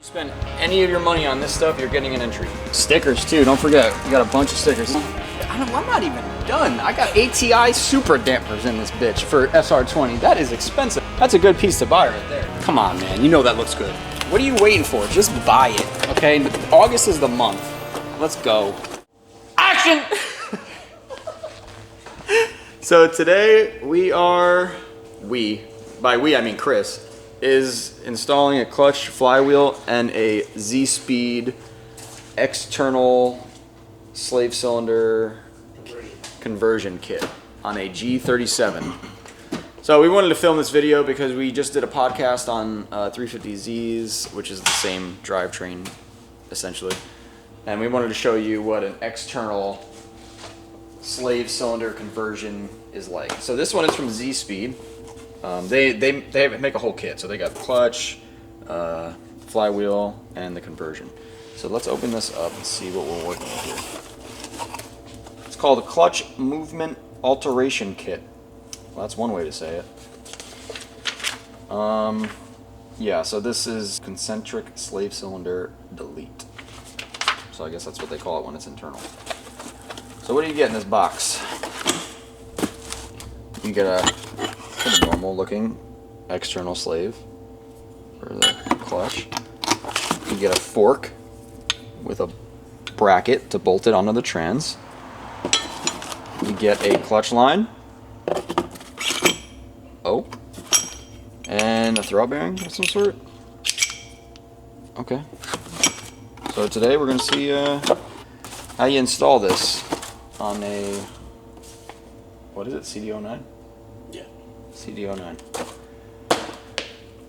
Spend any of your money on this stuff, you're getting an entry. Stickers too, don't forget. You got a bunch of stickers. I'm not even done. I got ATI super dampers in this bitch for SR20. That is expensive. That's a good piece to buy right there. Come on, man. You know that looks good. What are you waiting for? Just buy it, okay? August is the month. Let's go. Action! So today by we I mean Chris, is installing a clutch flywheel and a ZSPEED external slave cylinder conversion kit on a G37. So we wanted to film this video because we just did a podcast on 350Zs, which is the same drivetrain essentially, and we wanted to show you what an external slave cylinder conversion is like. So this one is from ZSPEED. They make a whole kit, so they got the clutch, flywheel, and the conversion. So let's open this up and see what we're working with here. It's called a clutch movement alteration kit. Well, that's one way to say it. Yeah, so this is concentric slave cylinder delete. So I guess that's what they call it when it's internal. So what do you get in this box? You get a pretty normal looking external slave for the clutch. You get a fork with a bracket to bolt it onto the trans. You get a clutch line. Oh. And a throw bearing of some sort. Okay. So today we're going to see how you install this on a, what is it, CD09? Yeah. CD09.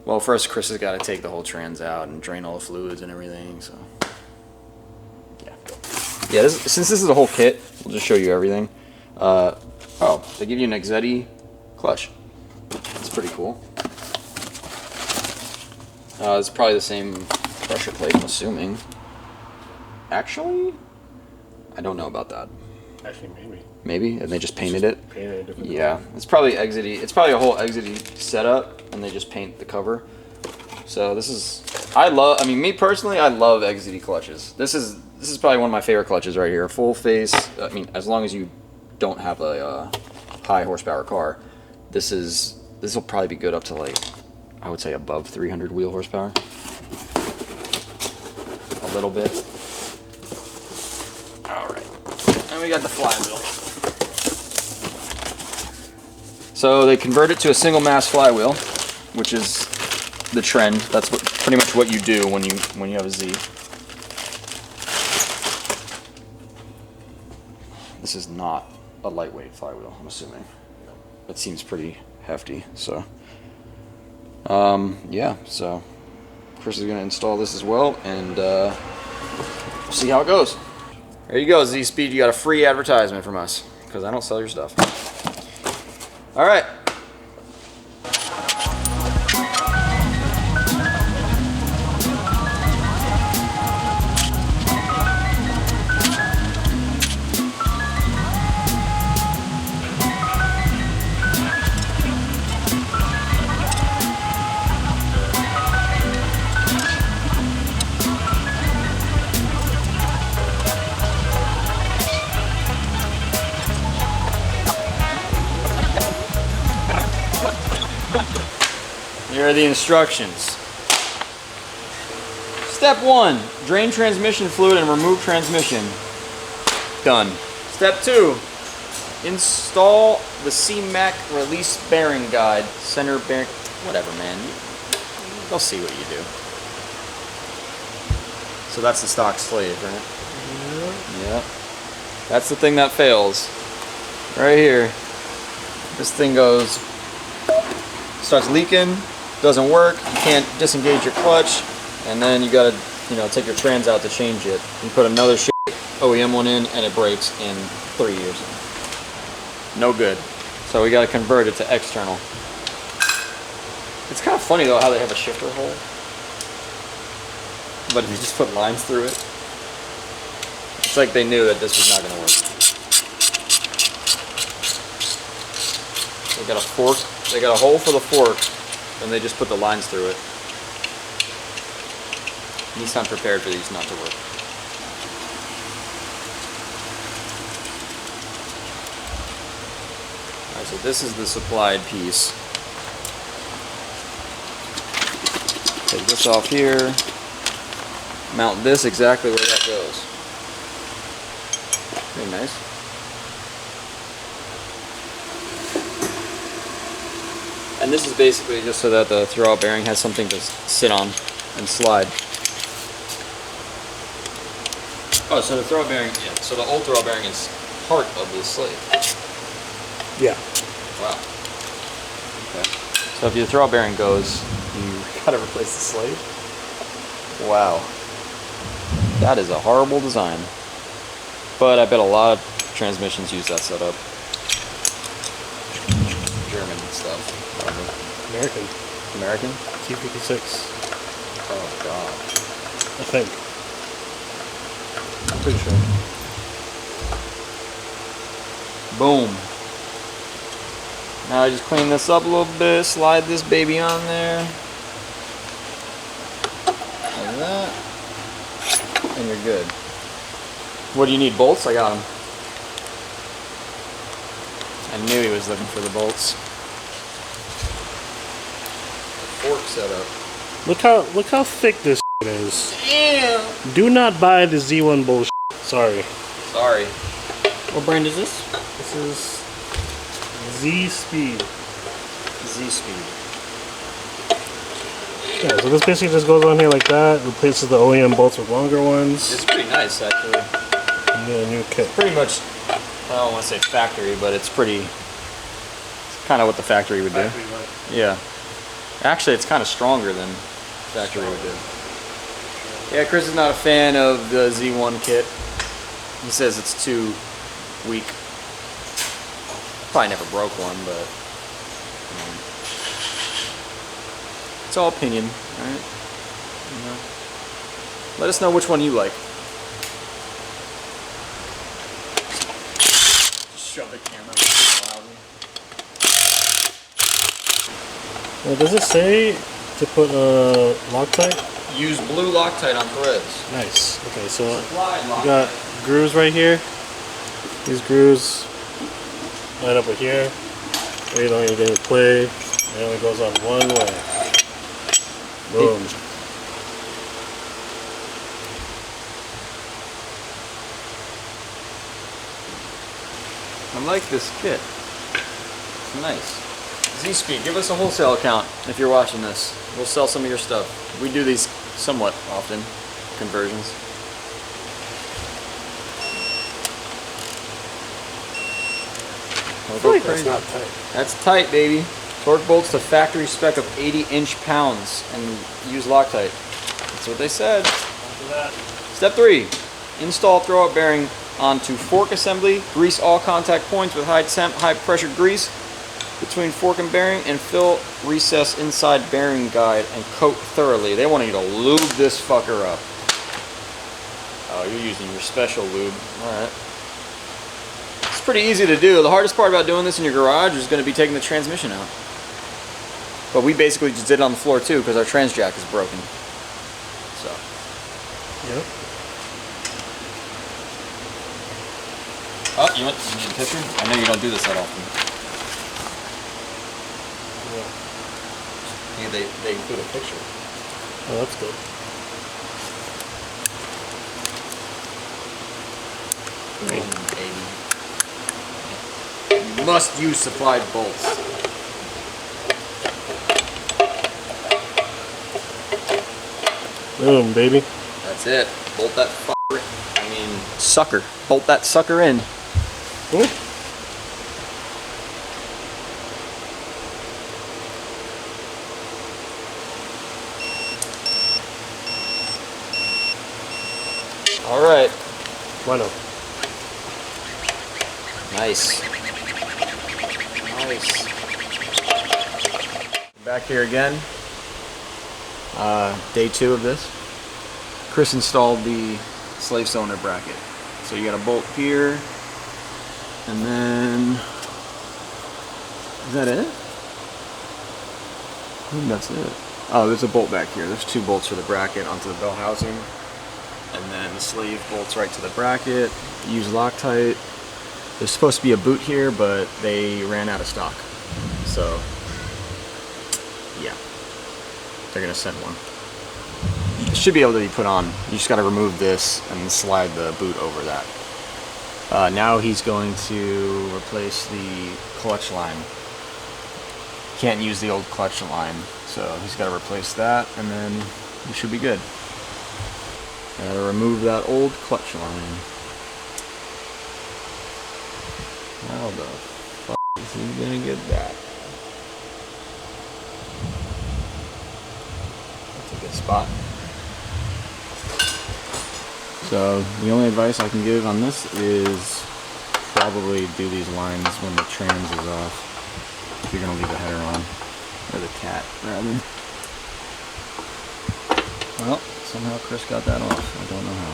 Well, first Chris has got to take the whole trans out and drain all the fluids and everything, so. Yeah, since this is a whole kit, we'll just show you everything. Oh, they give you an Exetti clutch. That's pretty cool. It's probably the same pressure plate, I'm assuming. Actually, I don't know about that. Actually, maybe. Maybe, and they just painted it. Painted a different yeah, color. It's probably Exetti. It's probably a whole Exetti setup, and they just paint the cover. So this is, I mean, me personally, I love Exetti clutches. This is probably one of my favorite clutches right here. Full face. I mean, as long as you don't have a high horsepower car, this will probably be good up to, like, I would say above 300 wheel horsepower. A little bit. All right, and we got the flywheel. So they convert it to a single mass flywheel, which is the trend. That's pretty much what you do when you have a Z. This is not a lightweight flywheel, I'm assuming. It seems pretty hefty, so. Yeah, so Chris is going to install this as well, and we'll see how it goes. There you go, ZSPEED. You got a free advertisement from us, because I don't sell your stuff. All right. Here are the instructions. Step 1, drain transmission fluid and remove transmission. Done. Step 2, install the CMAC release bearing guide. Center bearing, whatever, man. They'll see what you do. So that's the stock slave, right? Yeah. That's the thing that fails. Right here. This thing starts leaking. Doesn't work, you can't disengage your clutch, and then you gotta, take your trans out to change it. You put another shit OEM one in, and it breaks in 3 years. No good. So we gotta convert it to external. It's kind of funny though how they have a shifter hole, but if you just put lines through it, it's like they knew that this was not gonna work. They got a fork, they got a hole for the fork, and they just put the lines through it. Nissan prepared for these not to work. Alright, so this is the supplied piece. Take this off here. Mount this exactly where that goes. Very nice. And this is basically just so that the throwout bearing has something to sit on and slide. Oh, so the throwout bearing, yeah, so the old throwout bearing is part of the slave. Yeah. Wow. Okay. So if your throwout bearing goes, you gotta replace the slave? Wow. That is a horrible design. But I bet a lot of transmissions use that setup. German stuff. American. American? T56. Oh god. I think. I'm pretty sure. Boom. Now I just clean this up a little bit, slide this baby on there. Like that. And you're good. What do you need, bolts? I got them. I knew he was looking for the bolts. Fork setup. Look how thick this is. Damn. Do not buy the Z1 bullshit. Sorry. Sorry. What brand is this? This is ZSPEED. ZSPEED. Yeah, so this basically just goes on here like that, replaces the OEM bolts with longer ones. It's pretty nice, actually. And then a new kit. Pretty much, I don't want to say factory, but it's pretty, it's kind of what the factory would do. Yeah. Actually, it's kind of stronger than factory would do. Yeah, Chris is not a fan of the Z1 kit. He says it's too weak. Probably never broke one, but it's all opinion, right? You know. Let us know which one you like. Just shove the camera loudly. Well, does it say to put Loctite? Use blue Loctite on threads. Nice. Okay, so Supplied we Loctite. got grooves right here. These grooves line up with here. There you don't need any play. It only goes on one way. Boom. I like this kit. It's nice. ZSPEED, give us a wholesale account if you're watching this. We'll sell some of your stuff. We do these somewhat often, conversions. I feel like that's not tight. That's tight, baby. Torque bolts to factory spec of 80-inch pounds and use Loctite. That's what they said. Step 3. Install throwout bearing onto fork assembly. Grease all contact points with high temp, high pressure grease between fork and bearing, and fill recess inside bearing guide and coat thoroughly. They want you to lube this fucker up. Oh, you're using your special lube. Alright. It's pretty easy to do. The hardest part about doing this in your garage is going to be taking the transmission out. But we basically just did it on the floor too because our trans jack is broken. So. Yep. Oh, you need a picture? I know you don't do this that often. Yeah, they include a picture. Oh, that's good. Baby. You must use supplied bolts. Boom, baby. That's it. Bolt that fucker. I mean, sucker. Bolt that sucker in. Ooh. All right. Bueno. Nice. Nice. Back here again. Day 2 of this. Chris installed the slave cylinder bracket. So you got a bolt here, and then is that it? I think that's it. Oh, there's a bolt back here. There's 2 bolts for the bracket onto the bell housing. And then the sleeve bolts right to the bracket. Use Loctite. There's supposed to be a boot here, but they ran out of stock. So, yeah. They're going to send one. It should be able to be put on. You just got to remove this and slide the boot over that. Now he's going to replace the clutch line. Can't use the old clutch line, so he's got to replace that, and then he should be good. Gotta remove that old clutch line. How the fuck is he gonna get that? That's a good spot. So the only advice I can give on this is probably do these lines when the trans is off. If you're gonna leave the header on, or the cat rather. Well, somehow Chris got that off. I don't know how.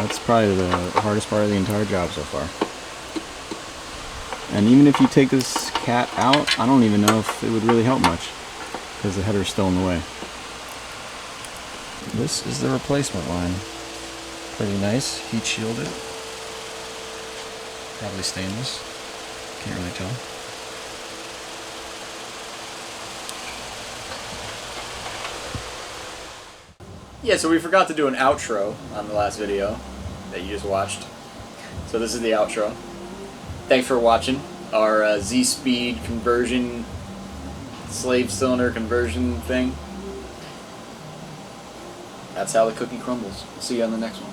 That's probably the hardest part of the entire job so far. And even if you take this cat out, I don't even know if it would really help much, because the header's still in the way. This is the replacement line. Pretty nice, heat shielded. Probably stainless. Can't really tell. Yeah, so we forgot to do an outro on the last video that you just watched. So this is the outro. Thanks for watching our ZSPEED conversion, slave cylinder conversion thing. That's how the cookie crumbles. See you on the next one.